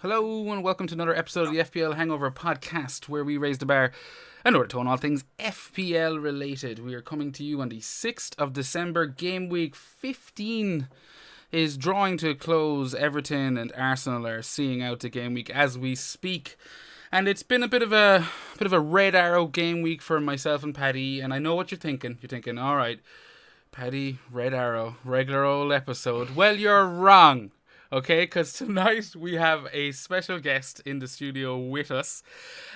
Hello and welcome to another episode of the FPL Hangover podcast, where we raise the bar in order to own all things FPL related. We are coming to you on the 6th of December. Game week 15 is drawing to a close. Everton and Arsenal are seeing out the game week as we speak. And it's been a bit of a red arrow game week for myself and Paddy. And I know what you're thinking. You're thinking, all right, Paddy, red arrow, regular old episode. Well, you're wrong. Okay, because tonight we have a special guest in the studio with us,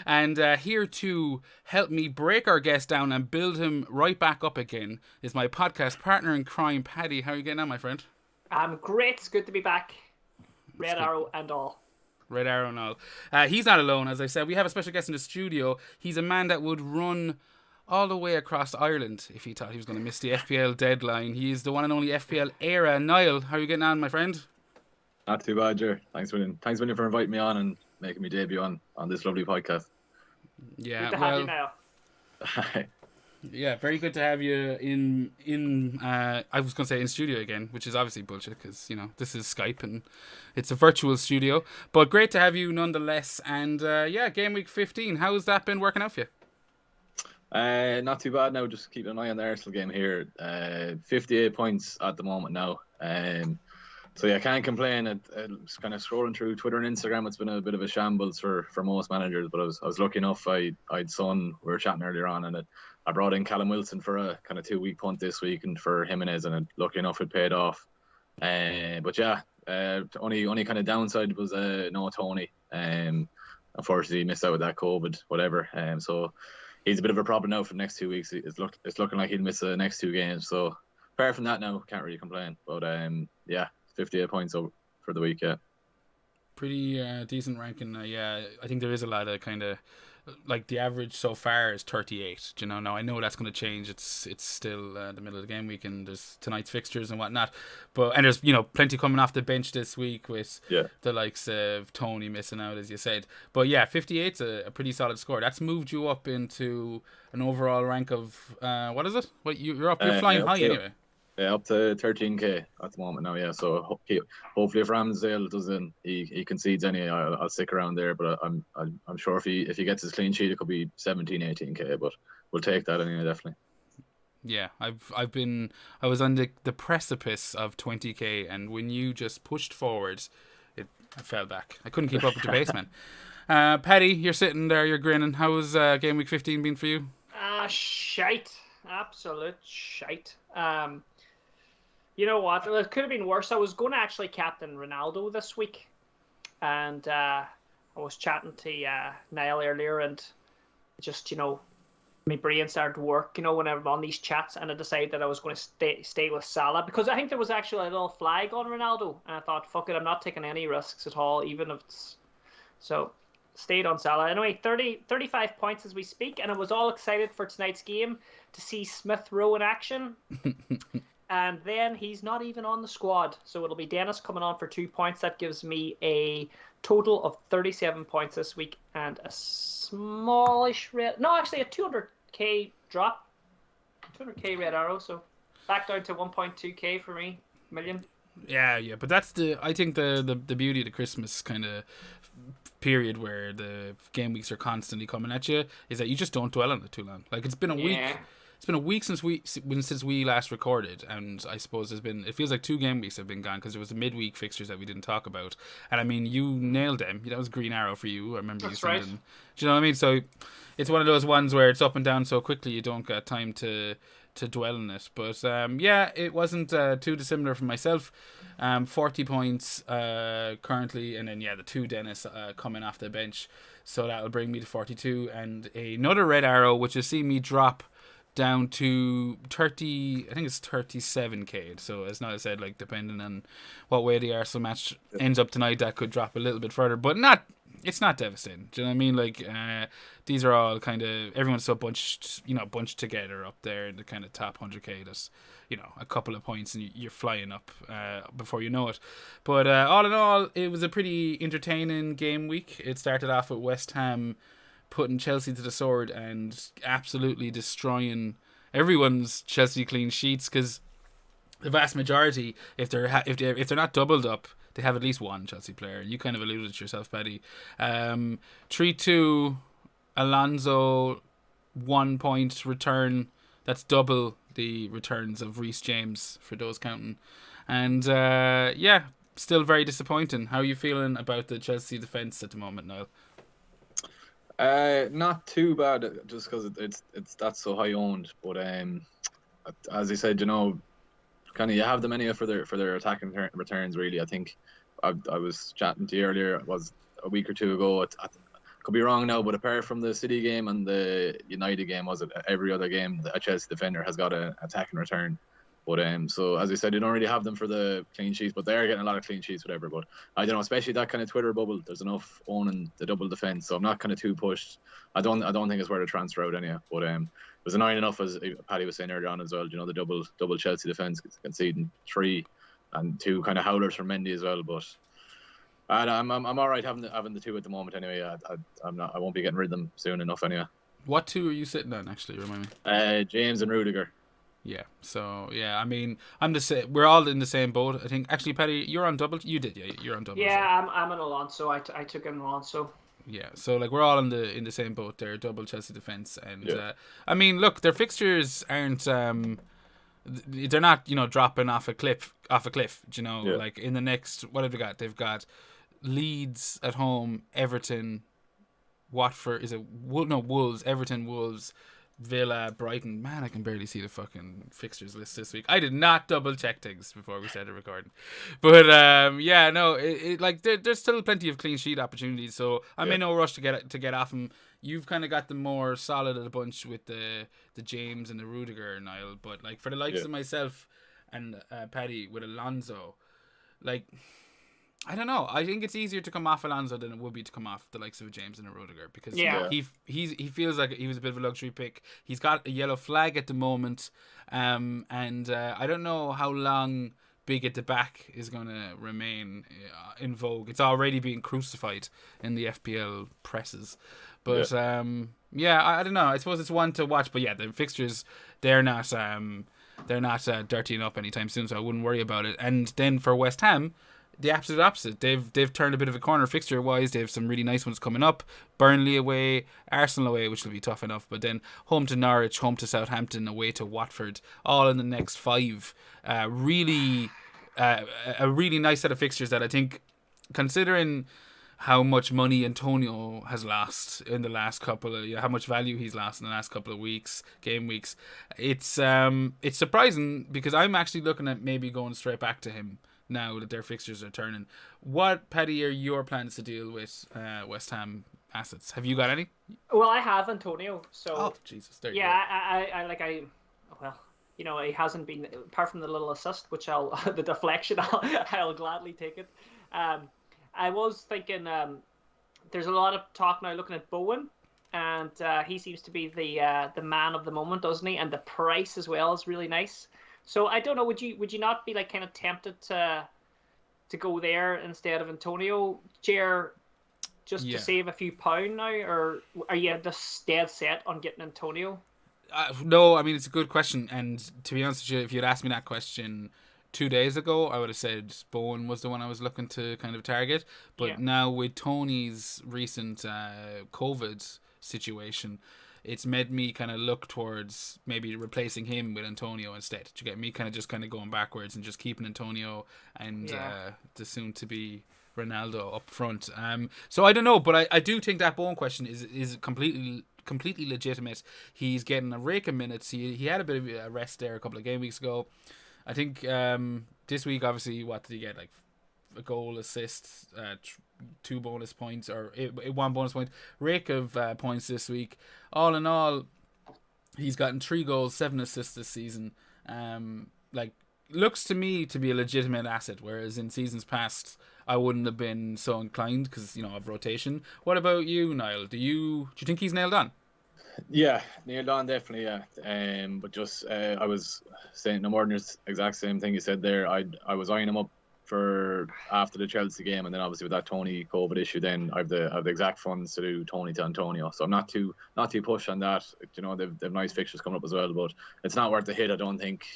and here to help me break our guest down and build him right back up again is my podcast partner in crime, Paddy. How are you getting on, my friend? I'm great. It's good to be back. Red arrow and all. Red arrow and all. He's not alone, as I said. We have a special guest in the studio. He's a man that would run all the way across Ireland if he thought he was going to miss the FPL deadline. He is the one and only FPL Eire. Niall, how are you getting on, my friend? Not too bad, Jer. Thanks, William. Thanks, William, for inviting me on and making me debut on this lovely podcast. Yeah, good to have you now. Yeah, very good to have you in. I was going to say in studio again, which is obviously bullshit because this is Skype and it's a virtual studio. But great to have you nonetheless. And game week 15. How's that been working out for you? Not too bad now. Just keeping an eye on the Arsenal game here. 58 points at the moment now. So yeah, I can't complain. It's kind of scrolling through Twitter and Instagram. It's been a bit of a shambles for most managers, but I was lucky enough. I'd Son. We were chatting earlier on, and I brought in Callum Wilson for a kind of 2-week punt this week, and for Jimenez, and lucky enough it paid off. But yeah, only kind of downside was no Tony. Unfortunately, he missed out with that COVID, whatever. So he's a bit of a problem now for the next 2 weeks. It's looking like he'll miss the next 2 games. So apart from that, now can't really complain. But yeah. 58 points over for the week, yeah. Pretty decent ranking. Yeah, I think there is a lot of kind of like the average so far is 38. Now I know that's going to change. It's still the middle of the game week, and there's tonight's fixtures and whatnot. And there's plenty coming off the bench this week with the likes of Tony missing out, as you said. But yeah, 58's a pretty solid score. That's moved you up into an overall rank of what is it? What you're up? You're flying high anyway. Yeah, up to 13k at the moment now. Yeah, so hopefully if Ramsdale doesn't he concedes any, I'll stick around there. But I'm sure if he gets his clean sheet, it could be 17, 18k. But we'll take that anyway, definitely. Yeah, I was on the precipice of 20k, and when you just pushed forward, I fell back. I couldn't keep up with the pace, man. Paddy, you're sitting there, you're grinning. How's game week 15 been for you? Shite, absolute shite. You know what? It could have been worse. I was going to actually captain Ronaldo this week, and I was chatting to Niall earlier, and just my brain started to work. When I'm on these chats, and I decided that I was going to stay with Salah because I think there was actually a little flag on Ronaldo, and I thought, fuck it, I'm not taking any risks at all, even if it's so. Stayed on Salah. Anyway, 35 points as we speak, and I was all excited for tonight's game to see Smith Rowe in action. And then he's not even on the squad. So it'll be Dennis coming on for 2 points. That gives me a total of 37 points this week and a smallish a 200k drop. 200k red arrow. So back down to 1.2k for me, million. Yeah, but that's I think the beauty of the Christmas kind of period where the game weeks are constantly coming at you is that you just don't dwell on it too long. Like it's been a week. It's been a week since we last recorded, and I suppose it feels like 2 game weeks have been gone because there was the midweek fixtures that we didn't talk about, and I mean you nailed them. That was Green Arrow for you. I remember that's you sending. Right. Do you know what I mean? So it's one of those ones where it's up and down so quickly you don't get time to dwell on it. But it wasn't too dissimilar from myself. 40 points currently, and then the 2 Dennis coming off the bench, so that'll bring me to 42, and another red arrow which has seen me drop down to 30, I think it's 37k. So as Niall said, like depending on what way the Arsenal match ends up tonight, that could drop a little bit further, but it's not devastating. Do you know what I mean? Like these are all kind of, everyone's so bunched together up there in the kind of top 100k. That's a couple of points and you're flying up before you know it. But all in all, it was a pretty entertaining game week. It started off with West Ham putting Chelsea to the sword and absolutely destroying everyone's Chelsea clean sheets, because the vast majority, if they're not doubled up, they have at least one Chelsea player. You kind of alluded to yourself, Paddy. 3-2 Alonso, 1 point return. That's double the returns of Reece James for those counting. And still very disappointing. How are you feeling about the Chelsea defence at the moment, Niall? Not too bad, just because it's that's so high owned. But as I said, kind of you have them anyway for their attacking returns. Really, I think I was chatting to you earlier. It was a week or two ago. I could be wrong now, but apart from the City game and the United game, was it every other game a Chelsea defender has got an attacking return. But so as I said, you don't really have them for the clean sheets, but they're getting a lot of clean sheets, whatever. But I don't know, especially that kind of Twitter bubble. There's enough owning the double defense, so I'm not kind of too pushed. I don't think it's worth a transfer out anyhow. But it was annoying enough, as Paddy was saying earlier on as well. The double Chelsea defense conceding 3 and 2 kind of howlers from Mendy as well. But I'm all right having the 2 at the moment anyway. I won't be getting rid of them soon enough anyway. What 2 are you sitting on, actually? Remind me. James and Rudiger. Yeah. So yeah, I mean, we're all in the same boat. I think actually, Paddy, you're on double. You did, yeah. You're on double. Yeah, I'm an Alonso. I took in Alonso. Yeah, so like we're all in the same boat there. Double Chelsea defense, and I mean, look, their fixtures aren't. They're not dropping off a cliff. Like in the next, what have they got? They've got Leeds at home, Everton, Watford. Wolves, Everton, Wolves, Villa, Brighton. Man, I can barely see the fucking fixtures list this week. I did not double check things before we started recording, but there's still plenty of clean sheet opportunities. So I'm in no rush to get off them. You've kind of got them more solid at a bunch with the James and the Rudiger, Niall. But like for the likes of myself and Paddy with Alonso, like, I don't know. I think it's easier to come off Alonso than it would be to come off the likes of James and a Rudiger, because he feels like he was a bit of a luxury pick. He's got a yellow flag at the moment, and I don't know how long big at the back is going to remain in vogue. It's already being crucified in the FPL presses, but I don't know. I suppose it's one to watch, but yeah, the fixtures they're not dirtying up anytime soon, so I wouldn't worry about it. And then for West Ham, the absolute opposite. They've turned a bit of a corner fixture wise. They have some really nice ones coming up. Burnley away, Arsenal away, which will be tough enough, but then home to Norwich, home to Southampton, away to Watford, all in the next 5. A really nice set of fixtures that I think, considering how much money Antonio has lost in the last couple of, how much value he's lost in the last couple of game weeks, it's surprising, because I'm actually looking at maybe going straight back to him now that their fixtures are turning. What, Paddy, are your plans to deal with West Ham assets? Have you got any? Well, I have Antonio. So Jesus, there you go. He hasn't been, apart from the little assist, which the deflection, I'll gladly take it. I was thinking, there's a lot of talk now looking at Bowen, and he seems to be the man of the moment, doesn't he? And the price as well is really nice. So I don't know. Would you not be like kind of tempted to go there instead of Antonio, Jer, just to save a few pound now, or are you just dead set on getting Antonio? No, I mean, it's a good question, and to be honest with you, if you'd asked me that question 2 days ago, I would have said Bowen was the one I was looking to kind of target. But now with Tony's recent COVID situation, it's made me kind of look towards maybe replacing him with Antonio instead. You get me kind of going backwards and just keeping Antonio and the soon-to-be Ronaldo up front. So I don't know, but I do think that Bowen question is completely legitimate. He's getting a rake of minutes. He had a bit of a rest there a couple of game weeks ago. I think this week, obviously, what did he get? Like a goal, assist, 2 bonus points, or 1 bonus point. Rake of points this week. All in all, he's gotten 3 goals, 7 assists this season. Looks to me to be a legitimate asset, whereas in seasons past, I wouldn't have been so inclined because, of rotation. What about you, Niall? Do you think he's nailed on? Yeah, nailed on, definitely, yeah. But just I was saying no more than the exact same thing you said there. I was eyeing him up for after the Chelsea game, and then obviously with that Tony COVID issue, then I've the exact funds to do Tony to Antonio. So I'm not too pushed on that. You know, they've nice fixtures coming up as well, but it's not worth the hit, I don't think.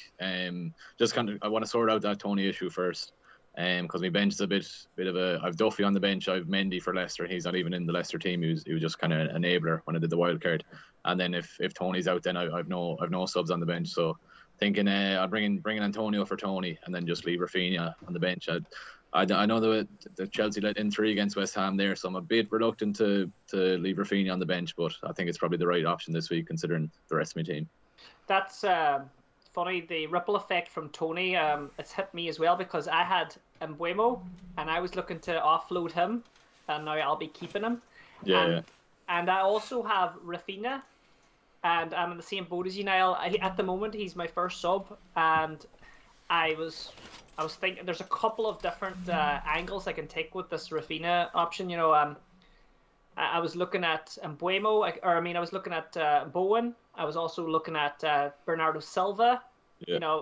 Just kind of I want to sort out that Tony issue first. Because my bench is a bit of a. I've Duffy on the bench. I've Mendy for Leicester. He's not even in the Leicester team. He was just kind of an enabler when I did the wild card. And then if Tony's out, then I've no subs on the bench. So thinking I'll bring in Antonio for Tony, and then just leave Rafinha on the bench. I know the Chelsea let in 3 against West Ham there, so I'm a bit reluctant to leave Rafinha on the bench. But I think it's probably the right option this week considering the rest of my team. That's funny. The ripple effect from Tony, it's hit me as well because I had Mbuemo and I was looking to offload him, and now I'll be keeping him. And I also have Rafinha, and I'm in the same boat as you, Niall. At the moment, he's my first sub, and I was thinking there's a couple of different angles I can take with this Rafinha option. You know, I was looking at Mbuemo, I was looking at Bowen. I was also looking at Bernardo Silva. Yeah.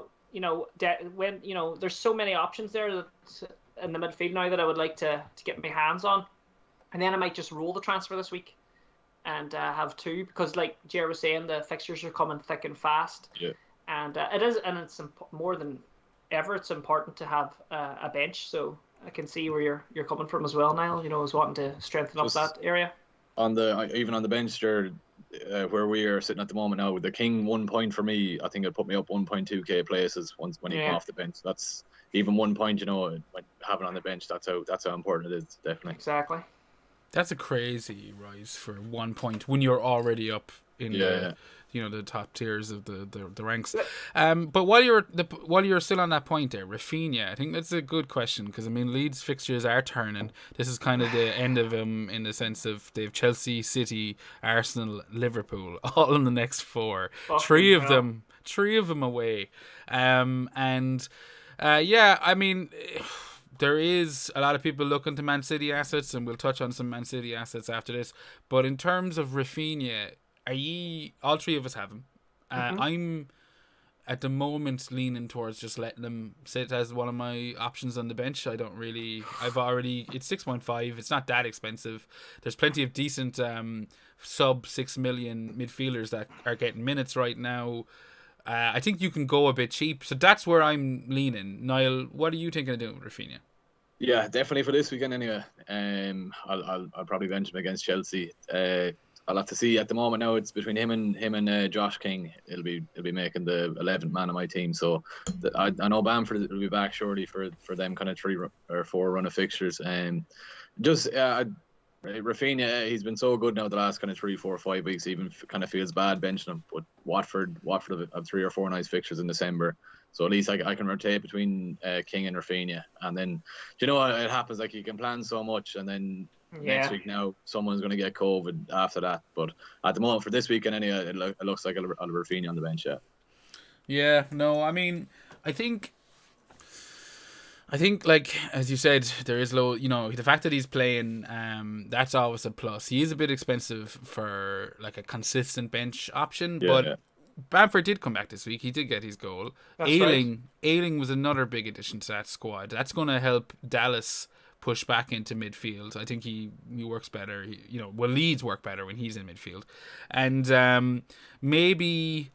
There's so many options there that in the midfield now that I would like to get my hands on, and then I might just roll the transfer this week and have 2 because, like Jer was saying, the fixtures are coming thick and fast. Yeah. And it's more than ever. It's important to have a bench. So I can see where you're coming from as well, Niall. You know, is wanting to strengthen up that area. Even on the bench there, where we are sitting at the moment now, with the King 1 point for me, I think it'll put me up 1.2k places when he come off the bench. That's even 1 point, you know, having on the bench. That's how important it is, definitely. Exactly. That's a crazy rise for 1 point when you're already up in the top tiers of the ranks. But while you're still on that point there, Rafinha, I think that's a good question because I mean Leeds fixtures are turning. This is kind of the end of them in the sense of they have Chelsea, City, Arsenal, Liverpool, all in the next 4. Three of them away. I mean, there is a lot of people looking to Man City assets, and we'll touch on some Man City assets after this. But in terms of Rafinha, all 3 of us have him. I'm at the moment leaning towards just letting him sit as one of my options on the bench. It's 6.5. It's not that expensive. There's plenty of decent sub 6 million midfielders that are getting minutes right now. I think you can go a bit cheap, so that's where I'm leaning. Niall, what are you thinking of doing with Rafinha? Yeah, definitely for this weekend anyway. I'll probably bench him against Chelsea. I'll have to see. At the moment now, it's between him and Josh King. He'll be making the 11th man of my team. So I know Bamford will be back shortly for them kind of 3 or 4 run of fixtures. Rafinha, he's been so good now the last kind of 3, 4, 5 weeks. Even kind of feels bad benching him. But Watford have 3 or 4 nice fixtures in December. So at least I can rotate between King and Rafinha. And then, you know, it happens like you can plan so much, and then next week now someone's going to get COVID after that. But at the moment for this weekend anyway, it looks like I'll have Rafinha on the bench. Yeah, no, I mean, I think like as you said, there is low. You know, the fact that he's playing, that's always a plus. He is a bit expensive for like a consistent bench option, but Bamford did come back this week. He did get his goal. Ayling was another big addition to that squad. That's going to help Dallas push back into midfield. I think he works better. Leeds work better when he's in midfield, and maybe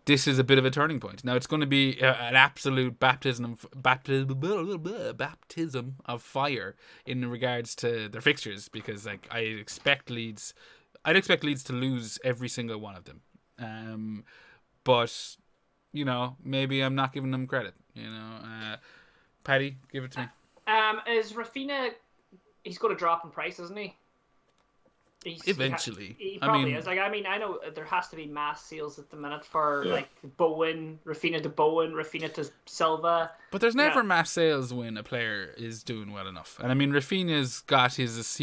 this is a bit of a turning point. Now it's going to be an absolute baptism of fire in regards to their fixtures, because like I'd expect Leeds to lose every single one of them. But maybe I'm not giving them credit. Paddy, give it to me. Is Rafinha? He's going to drop in price, isn't he? Eventually, he probably is. Like, I know there has to be mass sales at the minute for like Bowen, Rafinha to Bowen, Rafinha to Silva. But there's never mass sales when a player is doing well enough. And I mean, Rafinha's got his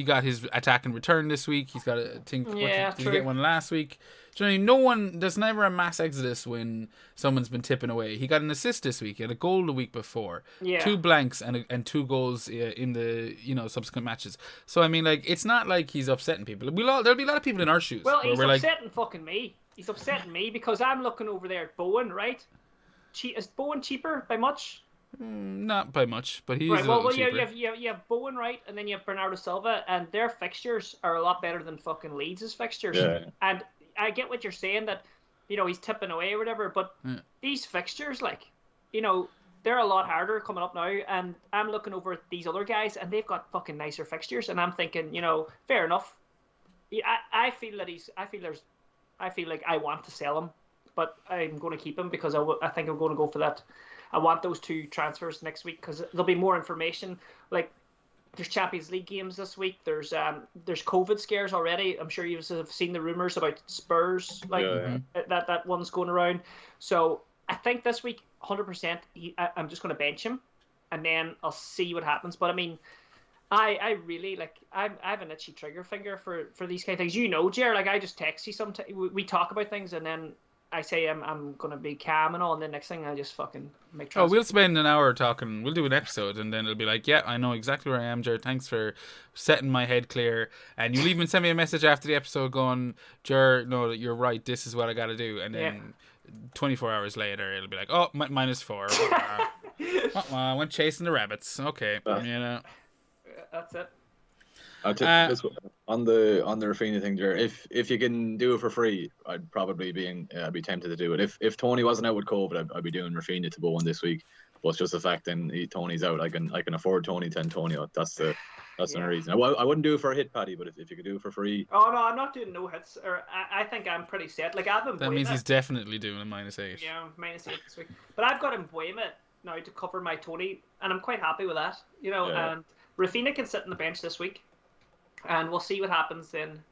attack and return this week. He's got did he get one last week? Do you know, there's never a mass exodus when someone's been tipping away. He got an assist this week. He had a goal the week before. Yeah. 2 blanks and 2 goals in the subsequent matches. So I mean, like, it's not like he's upsetting people. There'll be a lot of people in our shoes. Well, he's upsetting fucking me. He's upsetting me because I'm looking over there at Bowen, right? Is Bowen cheaper by much? Not by much, but he's Right. a Well, little you cheaper. have Bowen, right, and then you have Bernardo Silva, and their fixtures are a lot better than fucking Leeds' fixtures. Yeah. And I get what you're saying that, he's tipping away or whatever, but Yeah. these fixtures, like, they're a lot harder coming up now. And I'm looking over at these other guys, and they've got fucking nicer fixtures, and I'm thinking, fair enough. I feel that I feel like I want to sell him, but I'm going to keep him because I think I'm going to go for that. I want those 2 transfers next week because there'll be more information. Like, there's Champions League games this week. There's COVID scares already. I'm sure you've seen the rumors about Spurs, like that one's going around. So I think this week, 100%, I'm just going to bench him, and then I'll see what happens. But I mean, I really like. I have an itchy trigger finger for these kind of things. Jer. Like, I just text you sometimes. We talk about things, and then I say I'm gonna be calm and all, and then next thing I just fucking make. Oh, we'll spend an hour talking. We'll do an episode, and then it'll be like, yeah, I know exactly where I am, Jer. Thanks for setting my head clear. And you'll even send me a message after the episode going, Jer, no, you're right. This is what I got to do. And then 24 hours later, it'll be like, oh, -4. I went chasing the rabbits. Okay, That's it. I'll tell this on the Rafinha thing, Jer. If you can do it for free, I'd probably I'd be tempted to do it. If Tony wasn't out with COVID, I'd be doing Rafinha to Bowen this week. But it's just the fact then Tony's out. I can afford Tony to Antonio. That's the only reason. I wouldn't do it for a hit, Paddy, but if you could do it for free. Oh no, I'm not doing no hits. Or I think I'm pretty set. Like, I've been. That means he's definitely doing a -8. Yeah, -8 this week. But I've got Mbuema now to cover my Tony, and I'm quite happy with that. And Rafinha can sit on the bench this week. And we'll see what happens then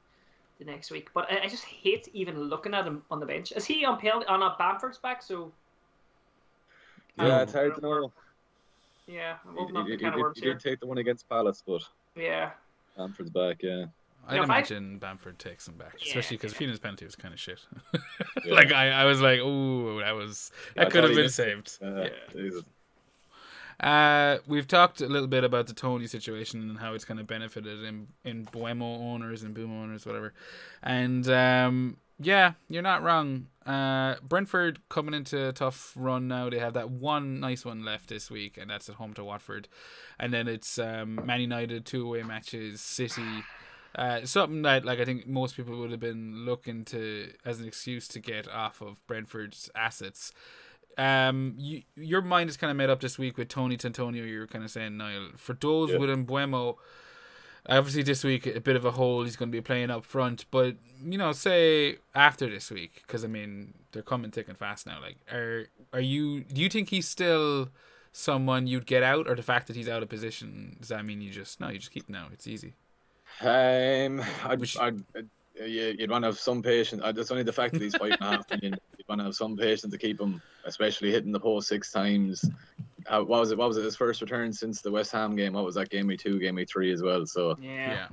the next week. But I just hate even looking at him on the bench. Is he on penalty? Oh, no, Bamford's back, so... Yeah, it's hard to know. Yeah, he did take the one against Palace, but... Yeah. Bamford's back, yeah. I'd imagine Bamford takes him back, especially because Rafinha's penalty was kind of shit. Like, I was like, ooh, that could have been saved. We've talked a little bit about the Tony situation and how it's kind of benefited in Buemo owners and Boom owners, whatever. And you're not wrong. Brentford coming into a tough run now. They have that one nice one left this week, and that's at home to Watford. And then it's Man United, 2 away matches, City. Something that, like, I think most people would have been looking to as an excuse to get off of Brentford's assets. Your mind is kind of made up this week with Tony Tantonio. You're kind of saying, Niall, for those with Mbuemo, obviously this week a bit of a hole. He's going to be playing up front, but say after this week, because I mean they're coming thick and fast now. Like, do you think he's still someone you'd get out, or the fact that he's out of position, does that mean you just keep him now? It's easy. You'd want to have some patience. It's only the fact that he's 5.5 million. You'd want to have some patience to keep him, especially hitting the post 6 times. What was it? His first return since the West Ham game? What was that? Game week 2, game week 3 as well. So yeah.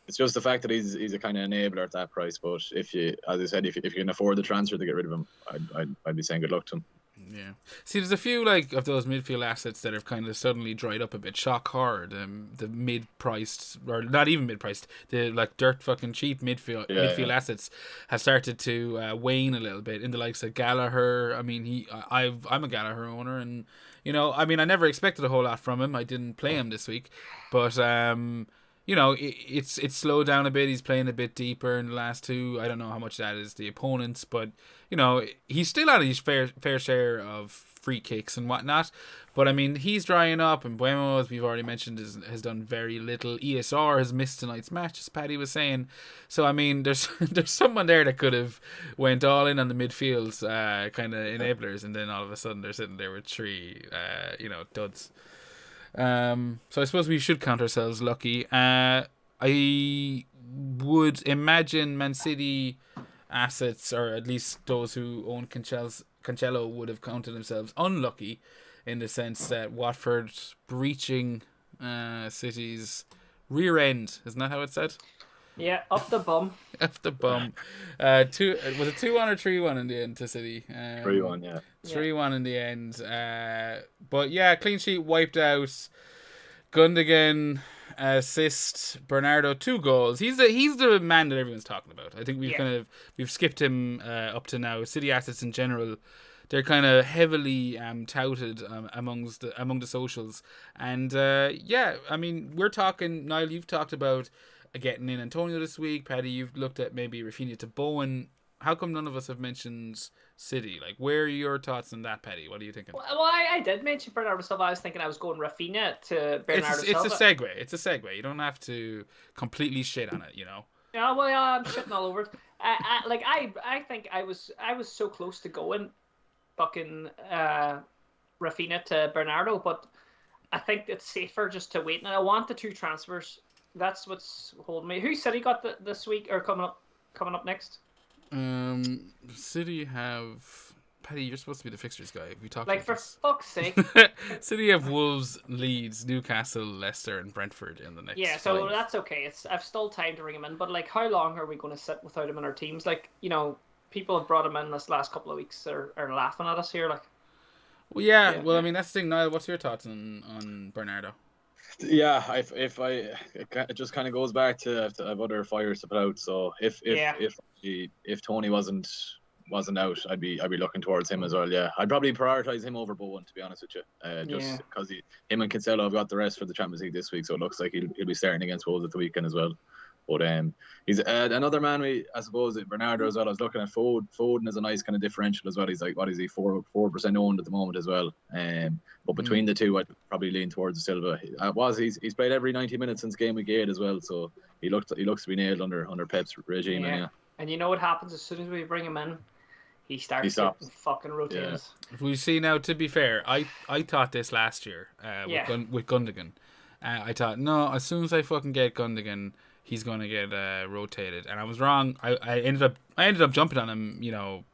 It's just the fact that he's a kind of enabler at that price. But if you can afford the transfer to get rid of him, I'd be saying good luck to him. Yeah. See, there's a few like of those midfield assets that have kind of suddenly dried up a bit. Shock horror, the mid-priced, or not even mid-priced, the like dirt fucking cheap midfield assets have started to wane a little bit. In the likes of Gallagher, I mean, I'm a Gallagher owner, and I mean, I never expected a whole lot from him. I didn't play him this week, but it's slowed down a bit. He's playing a bit deeper in the last 2. I don't know how much that is the opponents, but he's still on his fair share of free kicks and whatnot. But I mean, he's drying up, and Buemo, as we've already mentioned, has done very little. ESR has missed tonight's match, as Paddy was saying. So I mean, there's someone there that could have went all in on the midfields, kind of enablers, and then all of a sudden they're sitting there with 3, duds. So I suppose we should count ourselves lucky. I would imagine Man City assets, or at least those who own Cancelo, would have counted themselves unlucky, in the sense that Watford breaching City's rear end. Isn't that how it's said? Yeah, up the bum. Up the bum. Was it 2-1 or 3-1 in the end to City? 3-1, yeah. 3-1 in the end. But yeah, clean sheet wiped out. Gundogan assist, Bernardo 2 goals. He's the man that everyone's talking about. I think we've skipped him up to now. City assets in general, They're kind of heavily touted among the socials, and I mean, we're talking. Niall, you've talked about getting in Antonio this week. Paddy, you've looked at maybe Rafinha to Bowen. How come none of us have mentioned City? Like, where are your thoughts on that, Paddy? What are you thinking? Well, I did mention Bernardo Silva. I was thinking I was going Rafinha to Bernardo Silva. It's a segue. It's a segue. You don't have to completely shit on it, you know. Yeah, well, yeah, I'm shitting all over it. I think I was so close to going fucking Rafinha to Bernardo, but I think it's safer just to wait. And I want the 2 transfers. That's what's holding me. Who City got this week or coming up next? City have Paddy. You're supposed to be the fixtures guy. We talked like about for this. fuck's sake. City have Wolves, Leeds, Newcastle, Leicester, and Brentford in the next. Yeah, so 5. that's okay. I've still time to bring him in, but like, how long are we going to sit without him in our teams? Like, you know, people have brought him in this last couple of weeks are laughing at us here. Like, well, yeah. Well, I mean, that's the thing. Niall, what's your thoughts on Bernardo? Yeah, it just kind of goes back to I have other fires to put out. So if Tony wasn't out, I'd be looking towards him as well. Yeah, I'd probably prioritize him over Bowen, to be honest with you. Just because him and Cancelo have got the rest for the Champions League this week, so it looks like he'll be starting against Wolves at the weekend as well. But he's another man. I suppose Bernardo as well. I was looking at Foden is a nice kind of differential as well. He's like, what is he, 4% owned at the moment as well. But between the two, I'd probably lean towards Silva. He's played every 90 minutes since Gameweek 8 as well. So he looks to be nailed under Pep's regime. Yeah. And you know what happens as soon as we bring him in? He starts to fucking rotate us. We see now. To be fair, I thought this last year with Gundogan. I thought, no, as soon as I fucking get Gundogan, he's going to get rotated, and I was wrong. I ended up jumping on him, you know,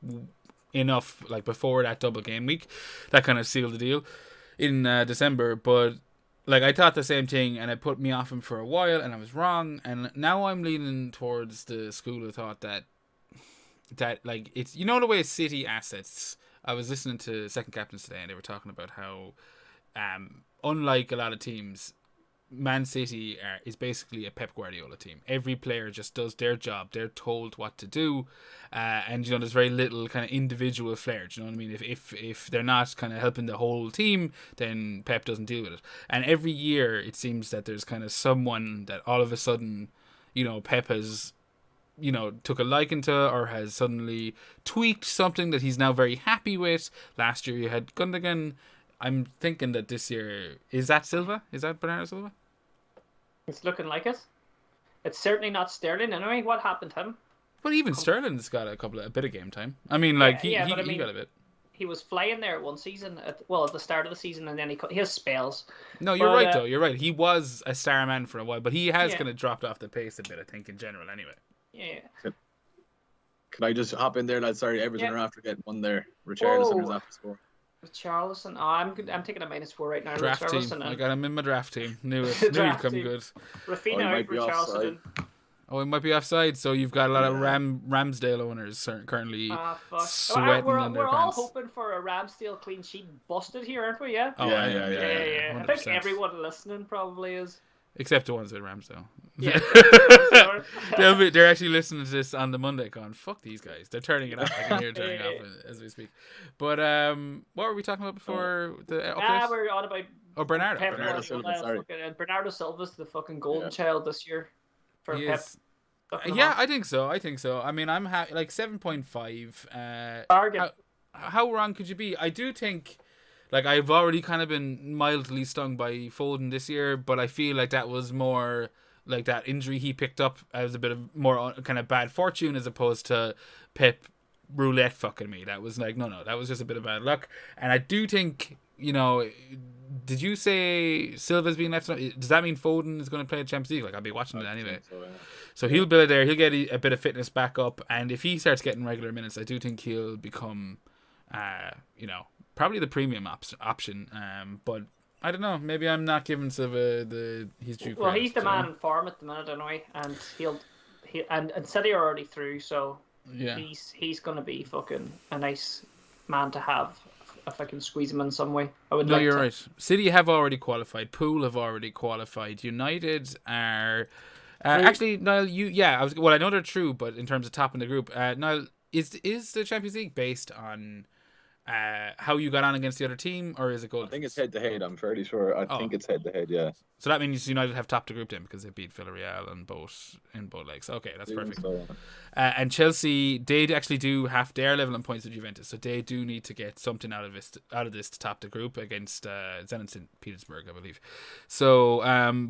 enough like before that double game week, that kind of sealed the deal in December. But like, I thought the same thing, and it put me off him for a while, and I was wrong. And now I'm leaning towards the school of thought that like, it's, you know, the way City assets. I was listening to Second Captains today, and they were talking about how unlike a lot of teams, Man City is basically a Pep Guardiola team. Every player just does their job. They're told what to do, and you know, there's very little kind of individual flair. Do you know what I mean? If they're not kind of helping the whole team, then Pep doesn't deal with it. And every year it seems that there's kind of someone that all of a sudden, you know, Pep has, you know, took a liking to, or has suddenly tweaked something that he's now very happy with. Last year you had Gundogan. I'm thinking that this year, is that Silva? Is that Bernardo Silva? It's looking like it. It's certainly not Sterling anyway. What happened to him? But even Sterling's got a bit of game time. I mean, like, he got a bit. He was flying there one season, at the start of the season, and then he has spells. No, you're right, though. You're right. He was a star man for a while, but he has kind of dropped off the pace a bit, I think, in general, anyway. Yeah. Can I just hop in there, lads? Sorry, Everton are after getting one there. Richarlison is after score. Richarlison. Oh, I'm good. I'm taking a -4 right now. Draft team. I got him in my draft team. Knew he'd come good. Rafinha out, Richarlison. Oh, it might be offside. So you've got a lot of Ramsdale owners currently sweating in their We're all pants. hoping for a Ramsdale clean sheet busted here, aren't we? Yeah. Oh, yeah. I think everyone listening probably is. Except the ones with Ramsdale. Yeah. They're actually listening to this on the Monday going, fuck these guys. They're turning it off. I can hear it turning off as we speak. But what were we talking about before the update? We're on about Bernardo. Bernardo Silva, sorry. And Bernardo Silva's the fucking golden child this year for Pep. Yeah, I think so. I mean, I'm happy. Like 7.5. Bargain. How wrong could you be? I do think, like, I've already kind of been mildly stung by Foden this year, but I feel like that was more like that injury he picked up as a bit of more kind of bad fortune, as opposed to Pep roulette fucking me. That was like, no, that was just a bit of bad luck. And I do think, you know, did you say Silva's being left? Does that mean Foden is going to play the Champions League? Like, I'll be watching it anyway. So he'll build it there. He'll get a bit of fitness back up, and if he starts getting regular minutes, I do think he'll become, you know, probably the premium option. But I don't know. Maybe I'm not giving Silva his due credit. Well, he's the man in form at the minute anyway, and and City are already through, so yeah, he's gonna be fucking a nice man to have if I can squeeze him in some way. You're right. City have already qualified. Pool have already qualified. United are. Actually, Niall, I know they're true, but in terms of top in the group, Niall, is the Champions League based on how you got on against the other team, or is it goal? I think it's head to head. I'm fairly sure. I think it's head to head. Yeah. So that means United have topped the group then because they beat Villarreal in both legs. Okay, that's perfect. So, And Chelsea, they actually do have their level in points with Juventus, so they do need to get something out of this to top the group against Zenit St. Petersburg, I believe. So,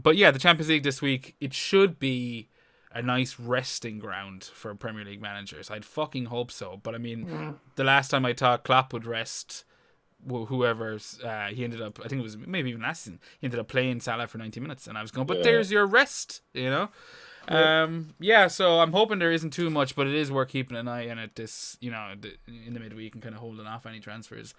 but yeah, the Champions League this week, it should be a nice resting ground for Premier League managers. I'd fucking hope so. But I mean, the last time I thought Klopp would rest whoever's he ended up, I think it was maybe even last season, he ended up playing Salah for 90 minutes, and I was going, but there's your rest, you know. So I'm hoping there isn't too much, but it is worth keeping an eye on it this, you know, in the midweek and kind of holding off any transfers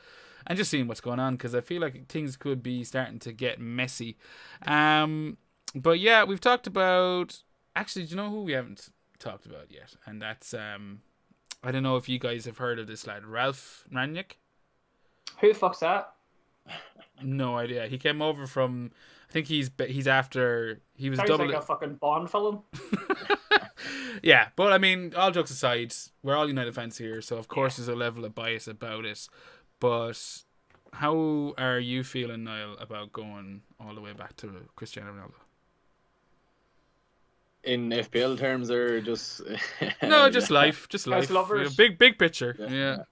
and just seeing what's going on, because I feel like things could be starting to get messy. But yeah, we've talked about, actually, do you know who we haven't talked about yet? And that's I don't know if you guys have heard of this lad, Ralph Rangnick. Who the fuck's that? No idea. He came over from, I think he's after, he was Sounds double. like a fucking Bond film. Yeah, but I mean, all jokes aside, we're all United fans here, so of course there's a level of bias about it. But how are you feeling, Niall, about going all the way back to Cristiano Ronaldo? in FPL terms, or just no, just life, just life. Lovers. Big picture. Yeah.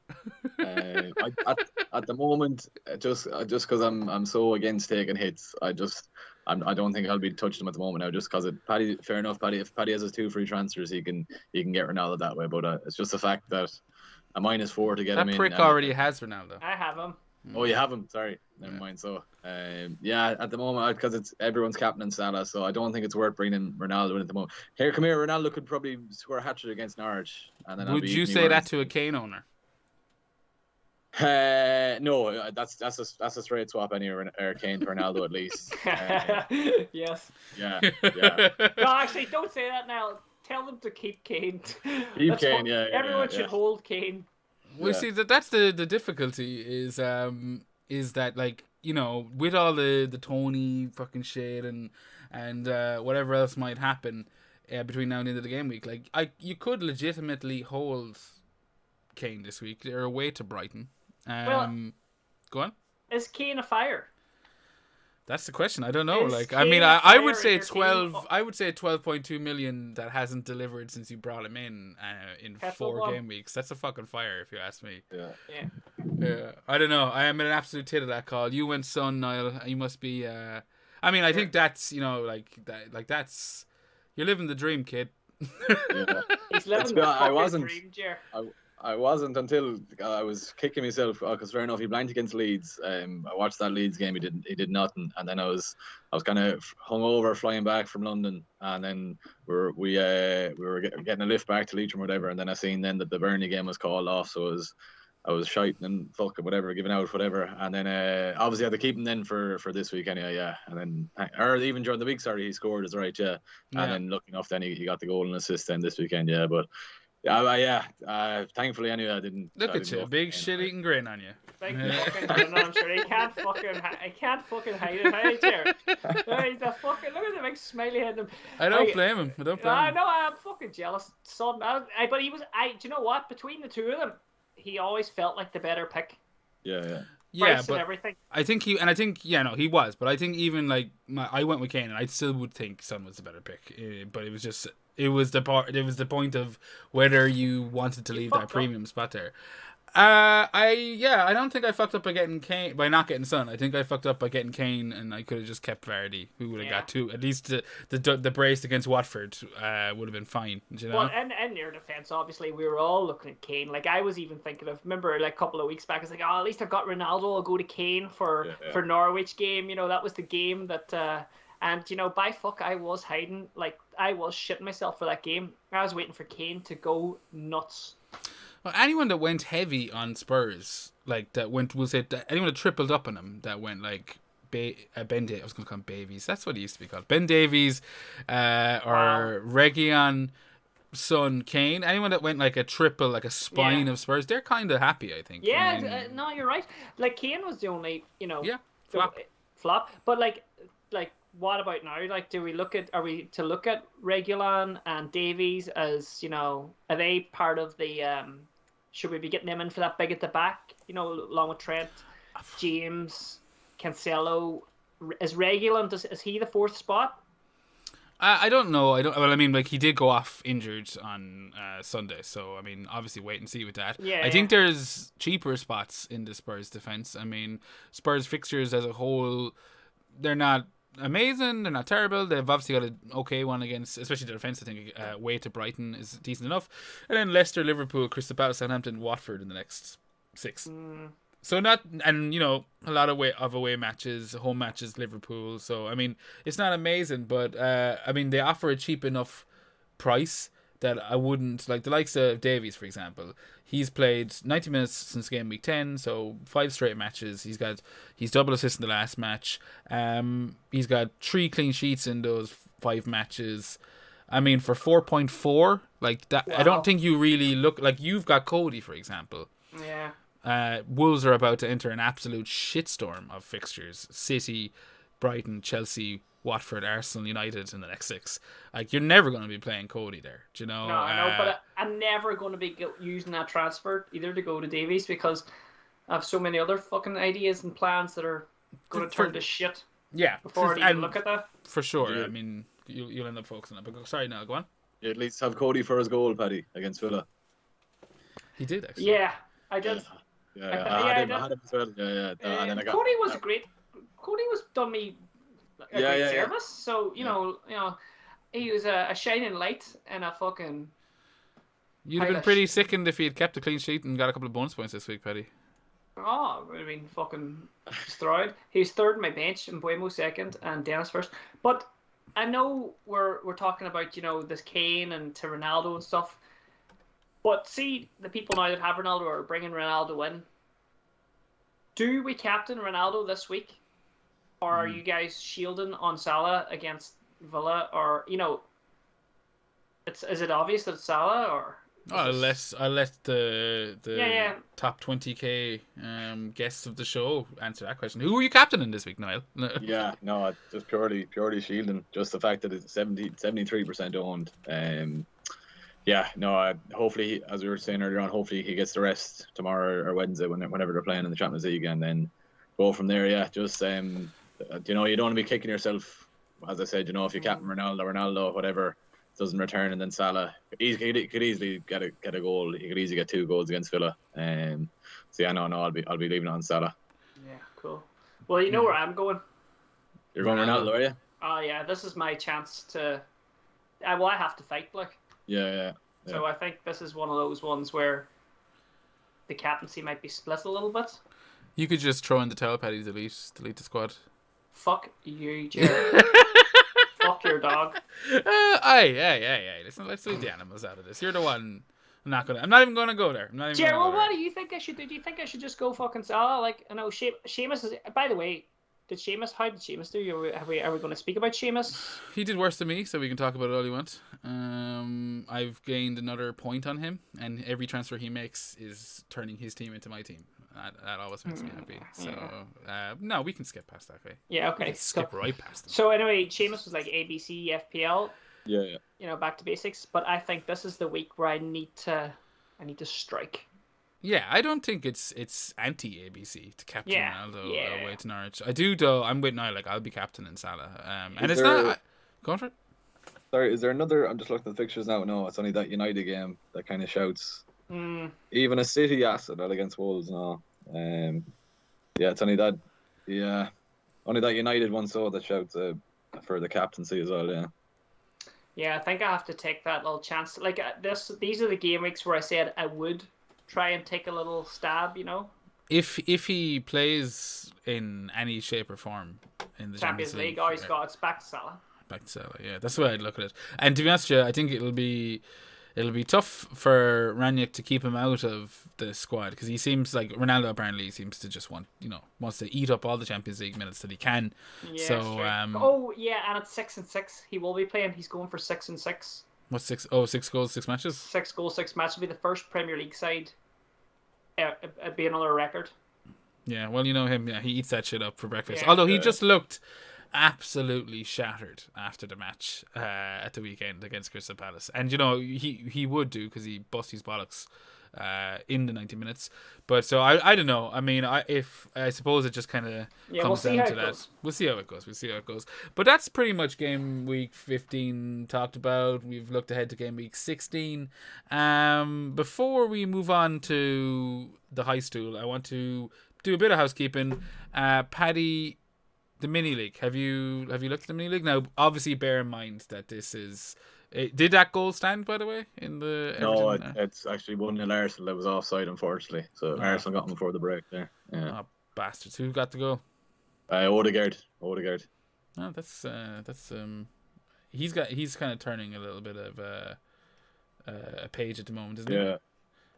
At the moment, just because I'm so against taking hits, I don't think I'll be touching them at the moment now. Just because Paddy, fair enough, Paddy. If Paddy has his 2 free transfers, he can get Ronaldo that way. But it's just the fact that a -4 to get him in. That prick already has Ronaldo. I have him. Oh, you have him. Sorry, never mind. So, at the moment, because it's everyone's captain Salah, so I don't think it's worth bringing Ronaldo in at the moment. Come here. Ronaldo could probably score a hat-trick against Norwich, and then would you say that to a Kane owner? No, that's a straight swap anyway, or Kane to Ronaldo at least. Yes. Yeah. No, actually, don't say that now. Tell them to keep Kane. Keep Kane. Everyone should hold Kane. Well, see, that's the difficulty is that, like, you know, with all the Tony fucking shit and whatever else might happen between now and the end of the game week, like, you could legitimately hold Kane this week. They're away to Brighton. Go on. Is Kane a fire? That's the question. I don't know. Is like, Kane I mean, a I would fire say in your 12. team? I would say 12.2 million that hasn't delivered since you brought him in Kettle 4 bomb. game weeks. That's a fucking fire, if you ask me. Yeah. Yeah, I don't know. I am an absolute tit of that call. You went Son, Niall. You must be. I mean, I think that's, you know, that's, you're living the dream, kid. Yeah. He's living the fucking dream, Jer. I wasn't until I was kicking myself because fair enough, he blanked against Leeds. I watched that Leeds game. He did nothing, and then I was kind of hungover flying back from London, and then we were getting a lift back to Leitrim or whatever, and then I seen then that the Burnley game was called off, so I was shiting and fucking whatever, giving out whatever, and then obviously I had to keep him then for this week anyway, yeah, and then or even during the week, sorry, he scored, is right, yeah, and then lucky enough then he got the goal and assist then this weekend, yeah, but. Thankfully, anyway, I didn't. Look at you, big shit-eating grin on you. Big fucking grin, I'm sure. He can't fucking hide it, hey, Jer. He's a fucking, look at the big smiley head. I don't blame him. I know, I'm fucking jealous. Son, but he was. Do you know what? Between the two of them, he always felt like the better pick. Yeah. Yeah, Price but and everything. I think he was, but I think even like I went with Kane, and I still would think Son was the better pick. But it was the point of whether you wanted to leave that premium spot there. I don't think I fucked up by getting Kane by not getting Son. I think I fucked up by getting Kane, and I could have just kept Vardy, who would have got 2. At least the brace against Watford would have been fine. You know? Well, and in your defense, obviously, we were all looking at Kane. Like, I was even thinking of, remember, like a couple of weeks back, I was like, oh, at least I've got Ronaldo. I'll go to Kane for Norwich game. You know, that was the game that. And, you know, by fuck, I was hiding. Like, I was shitting myself for that game. I was waiting for Kane to go nuts. Well, anyone that went heavy on Spurs, like, anyone that tripled up on him, that went, like, Ben Davies. I was going to call him Bavies. That's what he used to be called. Ben Davies, or Reguilon, Son, Kane. Anyone that went, like, a triple, like a spine of Spurs, they're kind of happy, I think. Yeah, I mean, no, you're right. Like, Kane was the only, you know... Yeah, flop. But, like... What about now? Like, are we to look at Reguilon and Davies as, you know, are they part of the Should we be getting them in for that big at the back? Along with Trent, James, Cancelo. Is Reguilon, is he the fourth spot? I don't know. Well, I mean, like, he did go off injured on Sunday, so I mean, obviously wait and see with that. Yeah, I think there's cheaper spots in the Spurs defense. I mean, Spurs fixtures as a whole, they're not amazing, they're not terrible. They've obviously got an okay one against, especially the defense. I think away to Brighton is decent enough, and then Leicester, Liverpool, Crystal Palace, Southampton, Watford in the next 6. So not, and a lot of away matches, home matches, Liverpool. So I mean, it's not amazing, but I mean, they offer a cheap enough price that I wouldn't, like the likes of Davies, for example. He's played 90 minutes since game week 10, so 5 straight matches. He's double assist in the last match. He's got 3 clean sheets in those 5 matches. I mean, for 4.4, like that, wow. I don't think you really look like you've got Cody, for example. Yeah. Wolves are about to enter an absolute shitstorm of fixtures. City, Brighton, Chelsea, Watford, Arsenal, United in the next 6. Like, you're never going to be playing Cody there. Do you know? No, I know, but I'm never going to be using that transfer either to go to Davies because I have so many other fucking ideas and plans that are going to turn to shit. Yeah. Before I even look at that. For sure. Yeah. I mean, you'll end up focusing on it. But sorry, now go on. You at least have Cody for his goal, Paddy, against Villa. He did, actually. Yeah, I did. Yeah, I had him as well. Yeah. And then Cody was great. Cody was done me a great service. Yeah. So you know, he was a shining light and a fucking. You'd have been pretty sickened if he had kept a clean sheet and got a couple of bonus points this week, Paddy. Oh, I mean, fucking destroyed. He was third in my bench, and Buemo second, and Dennis first. But I know we're talking about this Kane and to Ronaldo and stuff. But see, the people now that have Ronaldo are bringing Ronaldo in. Do we captain Ronaldo this week? Or are you guys shielding on Salah against Villa? Or, is it obvious that it's Salah? Or I'll let the top 20k guests of the show answer that question. Who are you captaining this week, Niall? Yeah, no, just purely shielding. Just the fact that it's 73% owned. Yeah, no, hopefully, as we were saying earlier on, hopefully he gets the rest tomorrow or Wednesday whenever they're playing in the Champions League, and then go from there. Yeah, just you don't want to be kicking yourself. As I said, if you captain Ronaldo, whatever, doesn't return, and then Salah, he could easily get a goal. He could easily get 2 goals against Villa. So yeah, no, I'll be leaving it on Salah. Yeah, cool. Well, you know where I'm going. You're going Ronaldo, are you? Oh yeah, this is my chance to. I have to fight, like. Yeah. So I think this is one of those ones where the captaincy might be split a little bit. You could just throw in the towel, Paddy, delete the squad. Fuck you, Jerry. Fuck your dog. Listen, let's leave the animals out of this. You're the one. I'm not even gonna go there. Jerry, what do you think I should do? Do you think I should just go fucking Salah? Like, I know Seamus is. By the way, how did Seamus do? Are we going to speak about Seamus? He did worse than me, so we can talk about it all you want. I've gained another point on him, and every transfer he makes is turning his team into my team. That always makes me happy. So, no, we can skip past that, way. Yeah, okay. Skip right past him. So anyway, Seamus was like ABC, FPL. Yeah. Back to basics. But I think this is the week where I need to strike. Yeah, I don't think it's anti-ABC to captain Ronaldo away to Norwich. I do, though. I'm with Niall. Like, I'll be captain in Salah. And it's not... Go on for it. Sorry, is there another... I'm just looking at the fixtures now. No, it's only that United game that kind of shouts. Even a City asset against Wolves, no. Yeah, it's only that... Yeah. Only that United one that shouts for the captaincy as well, yeah. Yeah, I think I have to take that little chance. Like, these are the game weeks where I said I would try and take a little stab, If he plays in any shape or form in the Champions League, it's back to Salah. Back to Salah, yeah. That's the way I'd look at it. And to be honest with you, I think it'll be tough for Ranić to keep him out of the squad because he seems like Ronaldo apparently seems to just wants to eat up all the Champions League minutes that he can. Yeah, so and it's 6-6. He will be playing. He's going for 6-6. What's 6? Oh, 6 goals, 6 matches. 6 goals, 6 matches will be the first Premier League side. It'd be another record. Yeah, well, you know him. Yeah, he eats that shit up for breakfast. Yeah, although he just looked absolutely shattered after the match at the weekend against Crystal Palace, and he would do because he bust his bollocks in the 90 minutes. But so I don't know. I mean, I suppose it just kind of comes down to that. Goes. We'll see how it goes. But that's pretty much game week 15 talked about. We've looked ahead to game week 16. Before we move on to the high stool, I want to do a bit of housekeeping. Paddy, the mini league. Have you looked at the mini league? Now, obviously, bear in mind that this is. Did that goal stand, by the way, in the No, Everton? it's actually 1-0 Arsenal that was offside, unfortunately. So Arsenal got them before the break there. Yeah. Oh, bastards! Who got the goal? Odegaard. Oh, that's he's kind of turning a little bit of a page at the moment, isn't he? Yeah.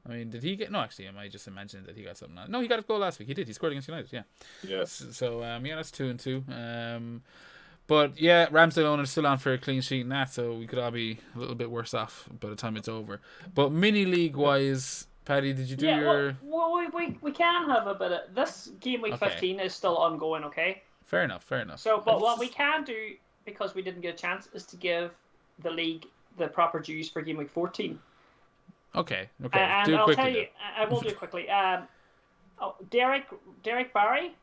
I mean, did he get? No, actually, am I just imagining that he got something? No, he got a goal last week. He did. He scored against United. Yeah. Yeah. So yeah, that's 2-2. But yeah, Ramsdale owner is still on for a clean sheet and that, so we could all be a little bit worse off by the time it's over. But mini league wise, Paddy, did you do your? Well, we can have a bit of this game week 15 is still ongoing. Okay. Fair enough. So, but what we can do, because we didn't get a chance, is to give the league the proper dues for game week 14. Okay. And do it I'll quickly. tell you, I will do it quickly. Derek Barry.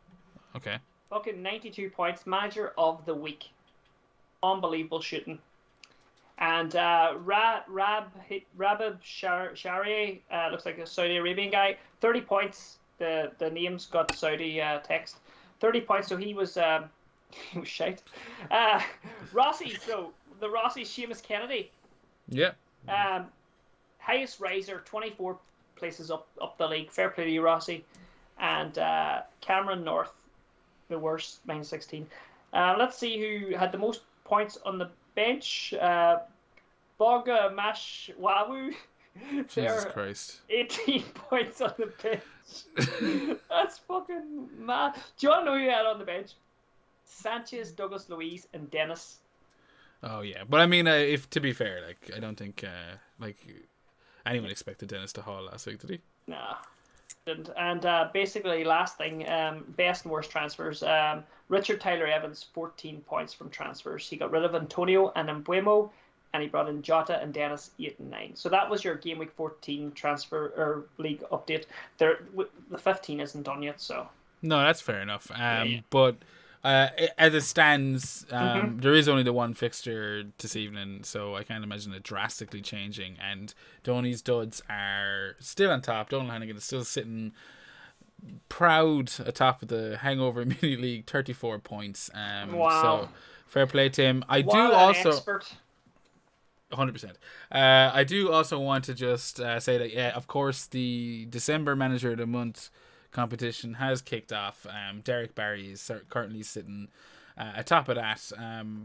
Okay. Fucking 92 points, manager of the week. Unbelievable shooting. And Rabib Shari, looks like a Saudi Arabian guy. 30 points. The name's got Saudi text. 30 points, so he was shite. Rossi, so the Rossi, Seamus Kennedy. Yeah. Highest riser, 24 places up the league. Fair play to you, Rossi. And Cameron North, the worst, -16. Let's see who had the most points on the bench. Boga Mashwawu. Jesus Christ. 18 points on the bench. That's fucking mad. Do you want to know who you had on the bench? Sanchez, Douglas Luiz, and Dennis. Oh yeah, but I mean, if to be fair, like I don't think anyone expected Dennis to haul last week, did he? Nah. And basically, last thing, best and worst transfers. Richard Tyler Evans, 14 points from transfers. He got rid of Antonio and Mbuemo, and he brought in Jota and Dennis 8 and 9. So that was your game week 14 transfer or league update. The 15 isn't done yet, so. No, that's fair enough. But as it stands, there is only the one fixture this evening, so I can't imagine it drastically changing. And Donny's duds are still on top. Donald Hannigan is still sitting proud atop of the Hangover Mini League, 34 points. Wow. So fair play to him. I What do an also. expert. 100%. I do also want to just say that, yeah, of course, the December Manager of the Month competition has kicked off. Derek Barry is currently sitting atop of that,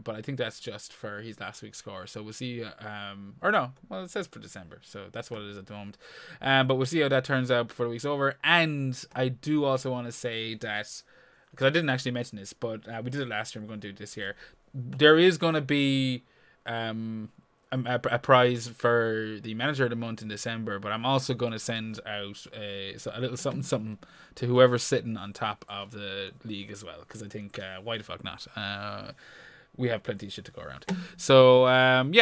but I think that's just for his last week's score. So we'll see. Or no, well, it says for December, so that's what it is at the moment. But we'll see how that turns out before the week's over. And I do also want to say that, because I didn't actually mention this, but we did it last year, we're going to do it this year. There is going to be a prize for the Manager of the Month in December, but I'm also going to send out a little something to whoever's sitting on top of the league as well, because I think why the fuck not? We have plenty of shit to go around. So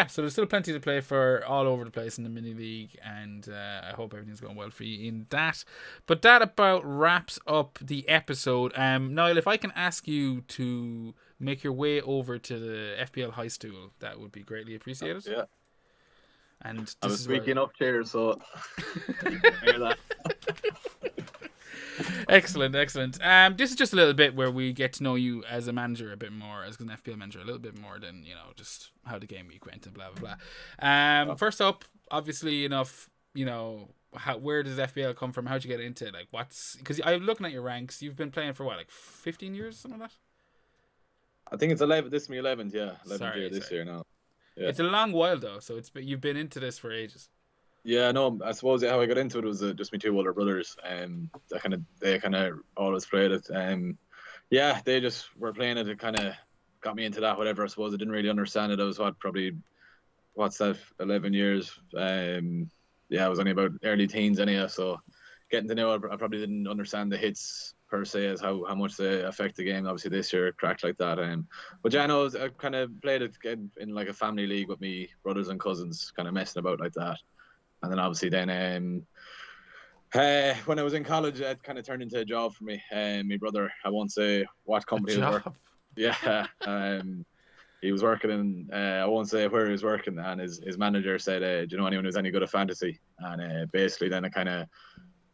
so there's still plenty to play for all over the place in the mini league, and I hope everything's going well for you in that. But that about wraps up the episode. Niall, if I can ask you to make your way over to the FPL High Stool, that would be greatly appreciated. Yeah. And I was squeaking up chairs, so hear that. Excellent. This is just a little bit where we get to know you as a manager a bit more, as an FPL manager a little bit more than, just how the game week went and blah blah blah. First up, obviously enough, where does FPL come from? How'd you get into it? Like, because I'm looking at your ranks. You've been playing for what, like 15 years, something like that? I think it's 11. This is my 11th, yeah. 11th year this sorry. year now. Yeah. It's a long while though, so you've been into this for ages. Yeah, no, I suppose how I got into it was just my two older brothers. They kind of always played it. Yeah, they just were playing it. It kind of got me into that. Whatever. I suppose I didn't really understand it. I was 11 years. I was only about early teens anyhow. So getting to know it, I probably didn't understand the hits per se as how much they affect the game. Obviously this year cracked like that. But yeah, I kind of played it in like a family league with me brothers and cousins, kind of messing about like that. And then obviously then When I was in college, it kind of turned into a job for me. My brother, I won't say what company he was working. Yeah. He was working in, I won't say where he was working, and his manager said, do you know anyone who's any good at fantasy? And basically then it kind of,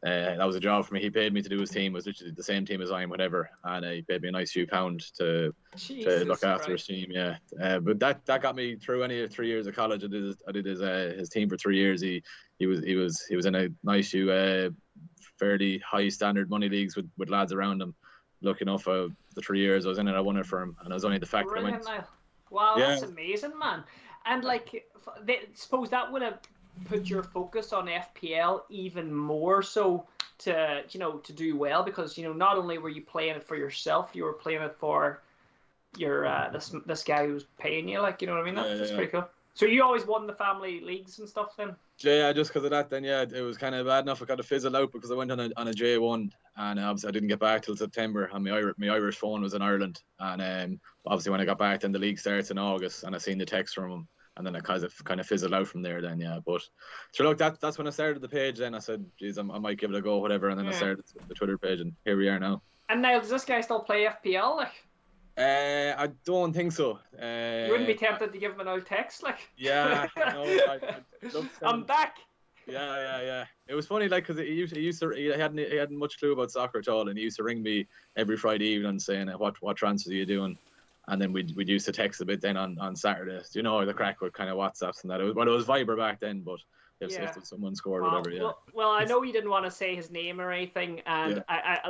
that was a job for me. He paid me to do his team. It was literally the same team as I am, whatever. And he paid me a nice few pounds to look after his team. Yeah, but that got me through any 3 years of college. I did his team for 3 years. He was in a nice few fairly high standard money leagues with lads around him. Lucky enough, the 3 years I was in it, I won it for him, and it was only the fact that I went. Wow, yeah. That's amazing, man. And like, suppose that would have put your focus on FPL even more so to do well, because not only were you playing it for yourself, you were playing it for your this guy who's paying you, like, you know what I mean? That's pretty cool. So you always won the family leagues and stuff then? Yeah, just because of that, then it was kind of bad enough. I got to fizzle out because I went on a J1, and obviously I didn't get back till September, and my Irish phone was in Ireland, and obviously when I got back, then the league starts in August, and I seen the text from him, and then I kind of fizzled out from there. Then but so look, that's when I started the page. Then I said, geez, I might give it a go, whatever, and then I started the Twitter page, and here we are now. And now, does this guy still play FPL? Like? I don't think so. You wouldn't be tempted to give him an old text, like? Yeah, no, I'm back. Yeah. It was funny, like, because he hadn't much clue about soccer at all, and he used to ring me every Friday evening saying, "What transfers are you doing?" And then we'd used to text a bit then on Saturdays. The crack with kind of WhatsApps and that. It was Viber back then, but if someone scored, whatever. Well, I know you didn't want to say his name or anything, and I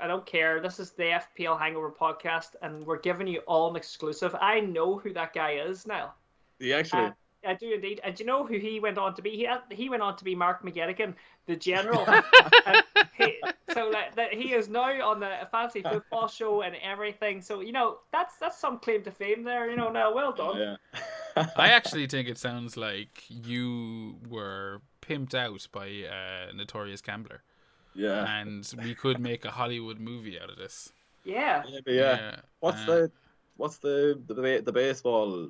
don't care. This is the FPL Hangover podcast, and we're giving you all an exclusive. I know who that guy is now. Actually. I do indeed. And do you know who he went on to be? He went on to be Mark McGettigan, the general. He is now on the fantasy football show and everything. So that's some claim to fame there. Now well done. Yeah. I actually think it sounds like you were pimped out by a notorious gambler. Yeah. And we could make a Hollywood movie out of this. Yeah. Yeah. What's the baseball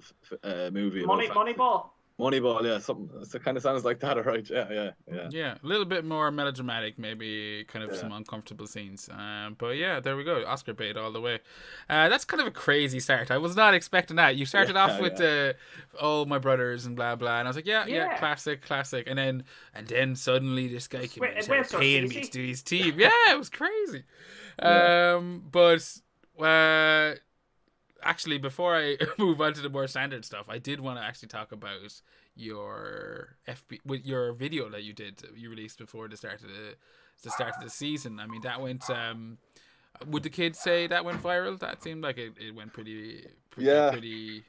movie? Moneyball. Moneyball, yeah, something. It kind of sounds like that, right? Yeah. Yeah, a little bit more melodramatic, maybe kind of some uncomfortable scenes. But yeah, there we go. Oscar bait all the way. That's kind of a crazy start. I was not expecting that. You started off with my brothers and blah blah, and I was like, yeah, classic. And then suddenly this guy came in and paying me to do his team. Yeah, it was crazy. But actually, before I move on to the more standard stuff, I did want to actually talk about your your video that you released before the start of the season. I mean, that went. Would the kids say that went viral? That seemed like it went pretty heavy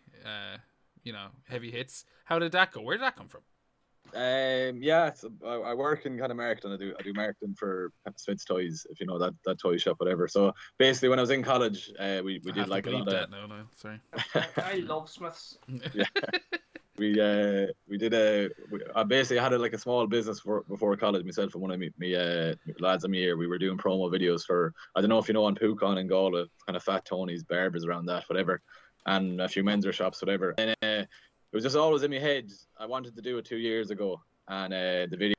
hits. How did that go? Where did that come from? I work in kind of marketing. I do marketing for Smith's Toys, if you know that toy shop, whatever. So basically, when I was in college, we did like a lot of. No, sorry. I love Smiths. Yeah, I basically had like a small business before college myself, and one of me lads of me here, we were doing promo videos for, I don't know if you know, on Pucon and Galway, kind of Fat Tony's, Barbers around that, whatever, and a few menswear shops, whatever. And it was just always in my head. I wanted to do it 2 years ago, and the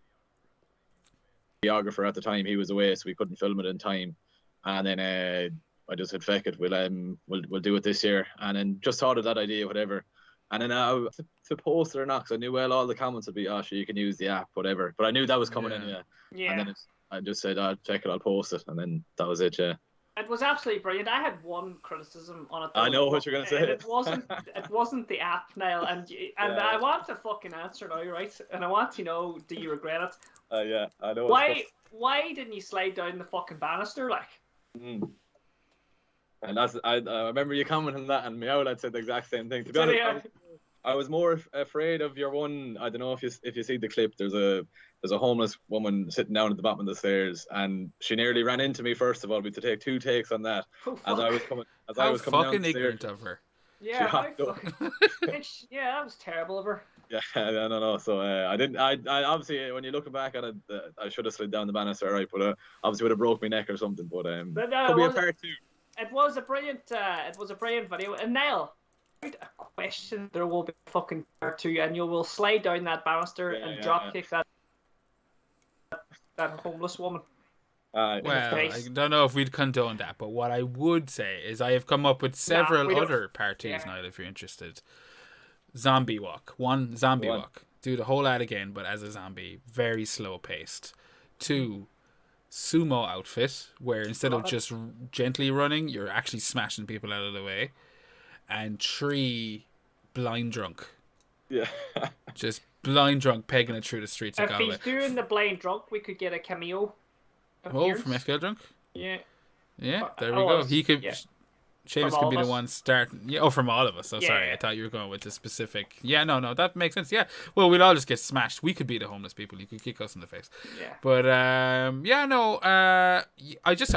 videographer at the time, he was away, so we couldn't film it in time. And then I just said, "Feck it, we'll do it this year." And then just thought of that idea, whatever. And then to post it or not, because I knew all the comments would be, "Oh, sure, you can use the app, whatever." But I knew that was coming in, yeah. And then I just said, "I'll check it, I'll post it," and then that was it, yeah. It was absolutely brilliant. I had one criticism on it. I know what you're gonna say. It wasn't the app, Niall, and I want to fucking answer now, right? And I want to know, do you regret it? Yeah, I know. Why didn't you slide down the fucking banister, like? And I remember you commenting on that, and Meow had said the exact same thing. To be honest, I was more afraid of your one. I don't know if you see the clip. There's a homeless woman sitting down at the bottom of the stairs, and she nearly ran into me. First of all, we had to take 2 takes on that. As I was coming down the stairs. Ignorant of her. Yeah, that was terrible of her. Yeah, no. So I didn't. I obviously, when you look back at it, I should have slid down the banister, right? But obviously would have broke my neck or something. But could be a part 2. It was a brilliant video. And Niall, a question: there will be a fucking part 2, and you will slide down that banister and drop kick that that homeless woman. Uh, Well, I face. don't know if we'd condone that, but what I would say is I have come up with several we don't. other part 2s, Yeah. Niall, if you're interested. Zombie walk. 1, zombie One. walk. Do the whole ad again, but as a zombie. Very slow paced. 2, sumo outfit, where instead of just gently running, you're actually smashing people out of the way. And 3, blind drunk. Yeah. Just blind drunk pegging it through the streets of If Galway. he's doing the blind drunk, we could get a cameo appearance. From FPL drunk? Yeah. Yeah, there we go. He could... Yeah. Seamus From could all be of the us. one starting. Yeah, from all of us. Oh, sorry. Yeah. I thought you were going with the specific. Yeah, no, that makes sense. Yeah. Well, we'd all just get smashed. We could be the homeless people. You could kick us in the face. Yeah. But yeah, no. I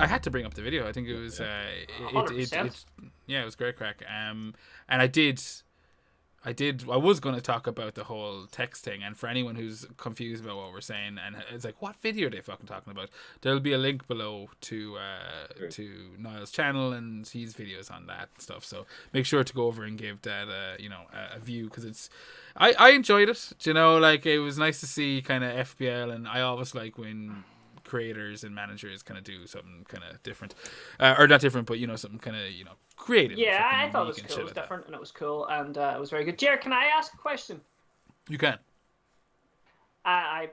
had to bring up the video. I think it was. Yeah, it was great crack. And I was going to talk about the whole text thing, and for anyone who's confused about what we're saying, and it's like, what video are they fucking talking about? There'll be a link below to Niall's channel and his videos on that stuff. So make sure to go over and give that a view, because it's I enjoyed it. You know, like, it was nice to see kind of FPL, and I always like when creators and managers kind of do something kind of different, or not different, but something kind of creative. Yeah, I thought it was cool. It was different, and it was cool, and it was very good. Jared, can I ask a question? You can. I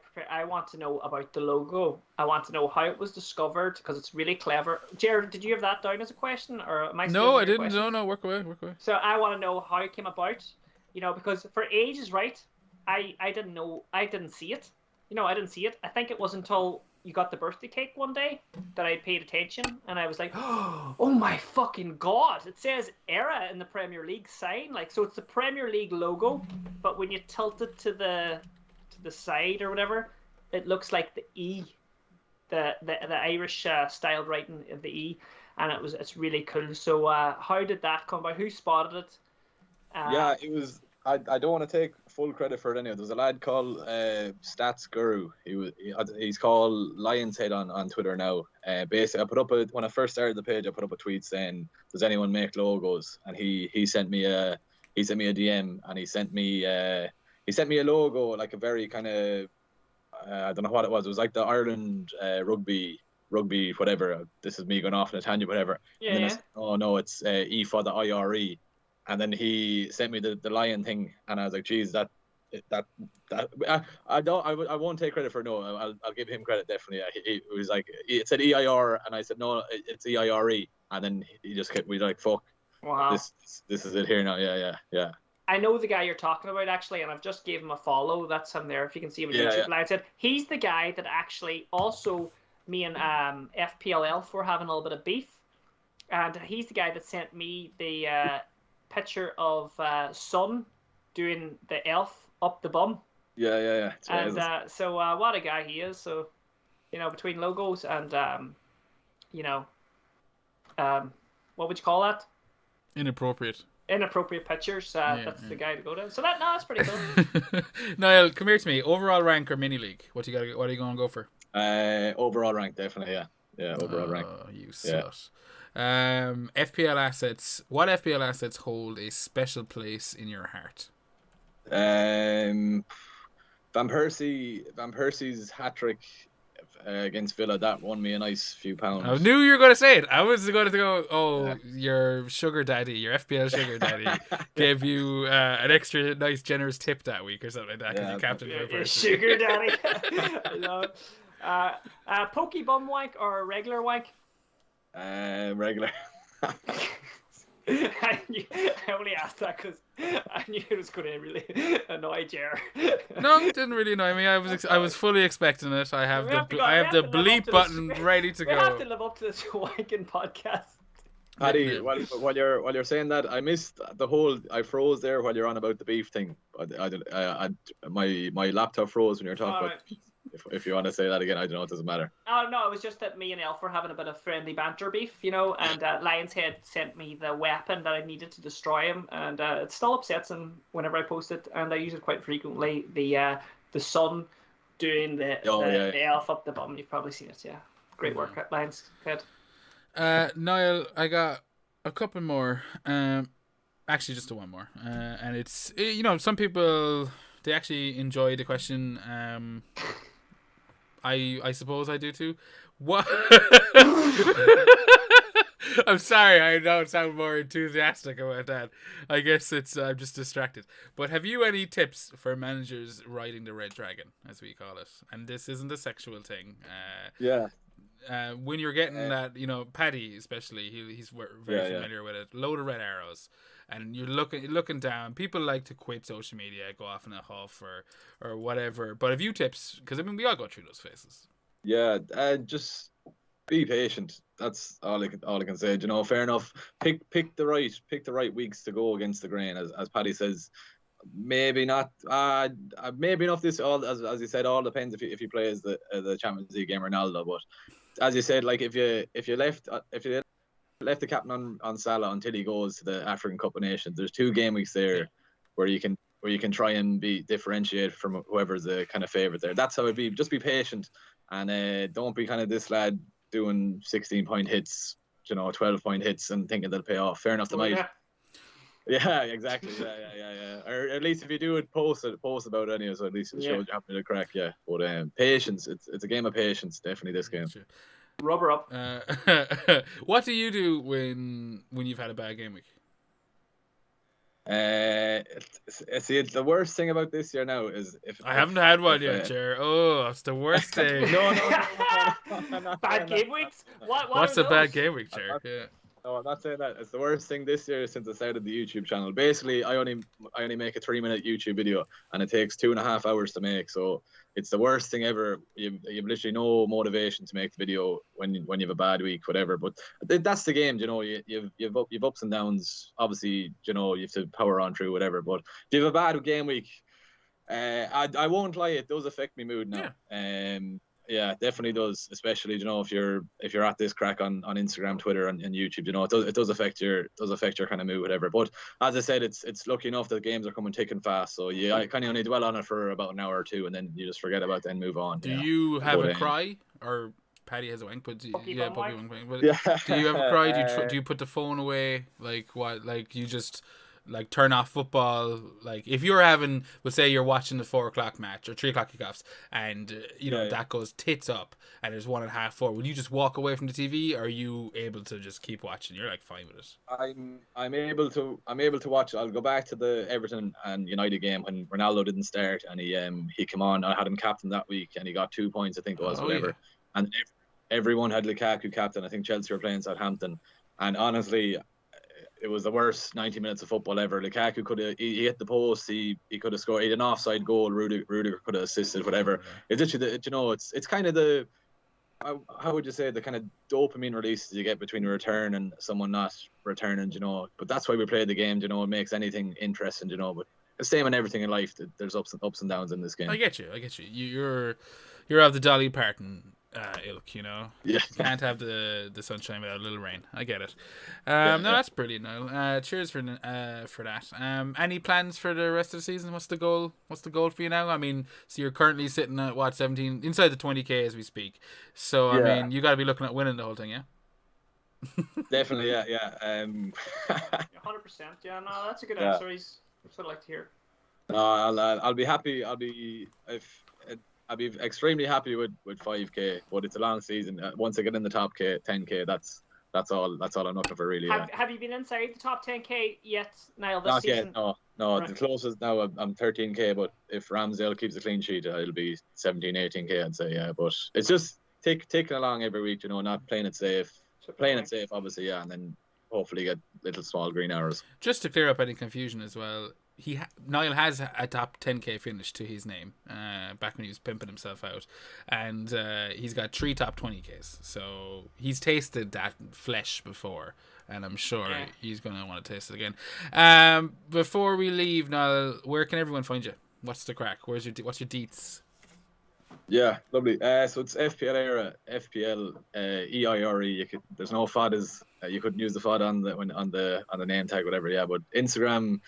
want to know about the logo. I want to know how it was discovered, because it's really clever. Jared, did you have that down as a question, or am I? No, I didn't. No, work away. So I want to know how it came about. Because for ages, right? I didn't know. I didn't see it. I didn't see it. I think it was until you got the birthday cake one day that I paid attention, and I was like, oh my fucking god, it says Eire in the Premier League sign, like, so it's the Premier League logo, but when you tilt it to the side or whatever, it looks like the E, the Irish styled writing of the E, and it's really cool. So how did that come about? Who spotted it? Yeah, it was. I don't want to take full credit for it anyway. There's a lad called Stats Guru. He's called Lion's Head on Twitter now. Basically, I put up when I first started the page, I put up a tweet saying, "Does anyone make logos?" And he sent me a DM, and he sent me a logo, like a very kind of I don't know what it was. It was like the Ireland rugby whatever. This is me going off on a tangent, whatever. Yeah. And then I said, oh no, it's E for the IRE. And then he sent me the lion thing, and I was like, "Geez, I won't take credit for it. No, I'll give him credit definitely." It was like, it said EIR, and I said no, it's EIRE, and then he just kept me like, "Fuck, wow, this is it here now." Yeah. I know the guy you're talking about, actually, and I've just gave him a follow. That's him there. If you can see him on YouTube, Lion's Head. He's the guy that actually also me and FPL Elf were having a little bit of beef, and he's the guy that sent me the picture of Son doing the elf up the bum. Yeah. And so what a guy he is. So, between logos and what would you call that? Inappropriate Pictures. That's the guy to go to. So that's pretty cool. Niall, come here to me. Overall rank or mini league? What are you going to go for? Overall rank, definitely. Yeah. Overall rank. You slut. FPL assets. What FPL assets hold a special place in your heart? Van Persie's hat trick against Villa, that won me a nice few pounds. I knew you were going to say it. I was going to go, your sugar daddy, your FPL sugar daddy, gave you an extra nice generous tip that week or something like that, because you captained for a person. Sugar daddy. I love it. Pokey bum wank or regular wank? Regular. I only asked that because I knew it was going to really annoy Jer. No, it didn't really annoy me. I was fully expecting it. I have the bleep button ready to go. We have to live up to this wanking podcast. Paddy, while you're saying that, I missed I froze there while you're on about the beef thing. My laptop froze when you're talking about. If you want to say that again, I don't know. It doesn't matter. Oh no, it was just that me and Elf were having a bit of friendly banter beef, and Lion's Head sent me the weapon that I needed to destroy him, and it still upsets him whenever I post it, and I use it quite frequently. The Sun doing the Elf up the bum. You've probably seen it, yeah. Great work, Lion's Head. Niall, I got a couple more. Actually, just one more, and it's some people they actually enjoy the question. I suppose I do too. What? I'm sorry, I don't sound more enthusiastic about that. I guess I'm just distracted. But have you any tips for managers riding the red dragon, as we call it? And this isn't a sexual thing. Yeah. When you're getting that, Paddy especially, he's very familiar with it. Load of red arrows, and you're looking down. People like to quit social media, go off in a huff or whatever. But have you tips? Because we all go through those phases. Yeah, just be patient. That's all I can say. Fair enough. Pick the right weeks to go against the grain, as Paddy says. Maybe not. Maybe not this. All as you said, all depends if you play as the Champions League game Ronaldo. But as you said, like if you left the captain on Salah until he goes to the African Cup of Nations, there's 2 game weeks there where you can try and be differentiated from whoever's the kind of favourite there. That's how it'd be. Just be patient and don't be kind of this lad doing 16-point hits, 12-point hits and thinking they'll pay off. Fair enough, they might. Yeah, exactly. Yeah. Or at least if you do it, post about it anyway. So at least it shows you have to crack. Yeah, but patience. It's a game of patience. Definitely this game. Sure. Rubber up. What do you do when you've had a bad game week? See, the worst thing about this year now is if I haven't had one yet, Jer. Oh, it's the worst thing. No. Bad game weeks. What's a bad game week, Jer? Yeah. No, I'm not saying that. It's the worst thing this year since I started the YouTube channel. Basically, I only make a 3-minute YouTube video, and it takes 2.5 hours to make. So it's the worst thing ever. You've literally no motivation to make the video when you have a bad week, whatever. But that's the game, You've ups and downs. Obviously, you have to power on through whatever. But if you have a bad game week, I won't lie, it does affect my mood now. Yeah, definitely does. Especially, if you're at this crack on Instagram, Twitter, and YouTube, it does affect your kind of mood, whatever. But as I said, it's lucky enough that the games are coming thick and fast. So I kind of only dwell on it for about an hour or two, and then you just forget about it and move on. Do you have a cry, or Paddy has a wank? But puppy wank. But yeah. Do you have a cry? Do you put the phone away? Like what? Like you just turn off football. Like if you're having, we'll say you're watching the 4:00 match or 3:00 kickoffs, and that goes tits up, and there's 1.5 4. Would you just walk away from the TV, or are you able to just keep watching? You're fine with it. I'm able to watch. I'll go back to the Everton and United game when Ronaldo didn't start, and he came on. I had him captain that week, and he got 2 points, I think it was, whatever. Yeah. And everyone had Lukaku captain. I think Chelsea were playing Southampton, and honestly, it was the worst 90 minutes of football ever. Lukaku he hit the post, he could have scored. He had an offside goal. Rudiger could have assisted, whatever. It's literally it's kind of the, how would you say, the kind of dopamine release you get between a return and someone not returning, But that's why we play the game, it makes anything interesting, But the same in everything in life. There's ups and downs in this game. I get you. You're of the Dolly Parton ilk, Yeah. You can't have the sunshine without a little rain. I get it. No, that's brilliant, Niall. Cheers for that. Any plans for the rest of the season? What's the goal for you now? So you're currently sitting at 17 inside the 20k as we speak. So you got to be looking at winning the whole thing, yeah. Definitely, yeah. 100%. Yeah, no, that's a good answer. That's what I'd like to hear. No, I'll be happy. I'll be extremely happy with 5k, but it's a long season. Once I get in the top 10k, that's all I'm looking for, really. Have you been inside the top 10k yet, Niall, this Not season? Yet, no. Right. The closest now, I'm 13k, but if Ramsdale keeps a clean sheet, it'll be 17, 18k, I'd say, yeah. But it's just taking along every week, not playing it safe. Playing it safe, obviously, yeah, and then hopefully get little small green arrows. Just to clear up any confusion as well, Niall has a top 10k finish to his name back when he was pimping himself out, and he's got 3 top 20ks, so he's tasted that flesh before, and I'm sure he's going to want to taste it again. Before we leave, Niall, where can everyone find you? What's the crack? What's your deets? Yeah, lovely. So it's FPL Eire, FPL Eire. There's no FOD. You couldn't use the FOD on the name tag, whatever. Yeah, but Instagram,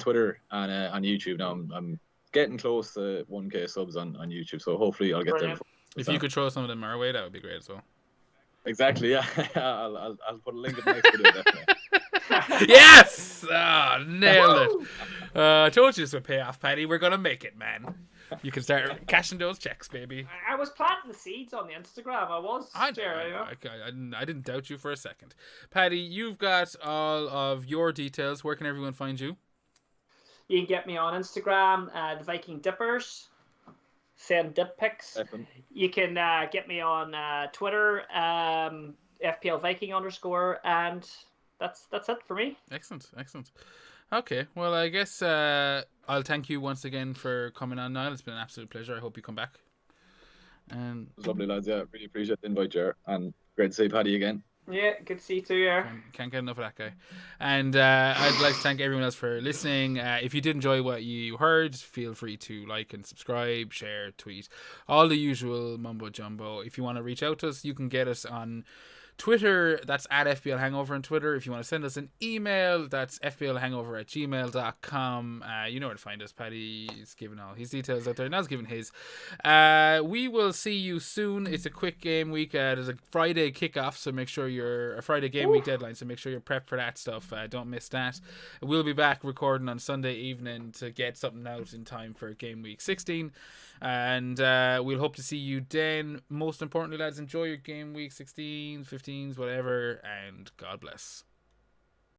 Twitter, and on YouTube. Now I'm getting close to 1k subs on YouTube, so hopefully I'll get there. If you could throw some of them our way, that would be great as well. Exactly. Yeah, I'll put a link in the next video. Definitely. Yes! Oh, nailed it. I told you this would pay off, Paddy. We're gonna make it, man. You can start cashing those checks, baby. I was planting the seeds on the Instagram. I was. I didn't doubt you for a second. Paddy, you've got all of your details. Where can everyone find you? You can get me on Instagram, the Viking Dippers. Send dip pics. You can get me on Twitter, FPL Viking _, and that's it for me. Excellent. Okay, well, I guess I'll thank you once again for coming on, Niall. It's been an absolute pleasure. I hope you come back. And it was lovely, lads. Yeah, really appreciate the invite, Ger, and great to see Paddy again. Yeah, good to see you too, yeah. Can't get enough of that guy. And I'd like to thank everyone else for listening. If you did enjoy what you heard, feel free to like and subscribe, share, tweet, all the usual mumbo jumbo. If you want to reach out to us, you can get us on Twitter. That's at FPL Hangover on Twitter. If you want to send us an email, that's fplhangover@gmail.com. You know where to find us. Paddy's given all his details out there. Niall's given his. We will see you soon. It's a quick game week. There's a Friday kickoff, so make sure you're a Friday game week deadline. So make sure you're prepped for that stuff. Don't miss that. We'll be back recording on Sunday evening to get something out in time for game week 16. And we'll hope to see you then. Most importantly, lads, enjoy your game week 16, 15s, whatever, and God bless.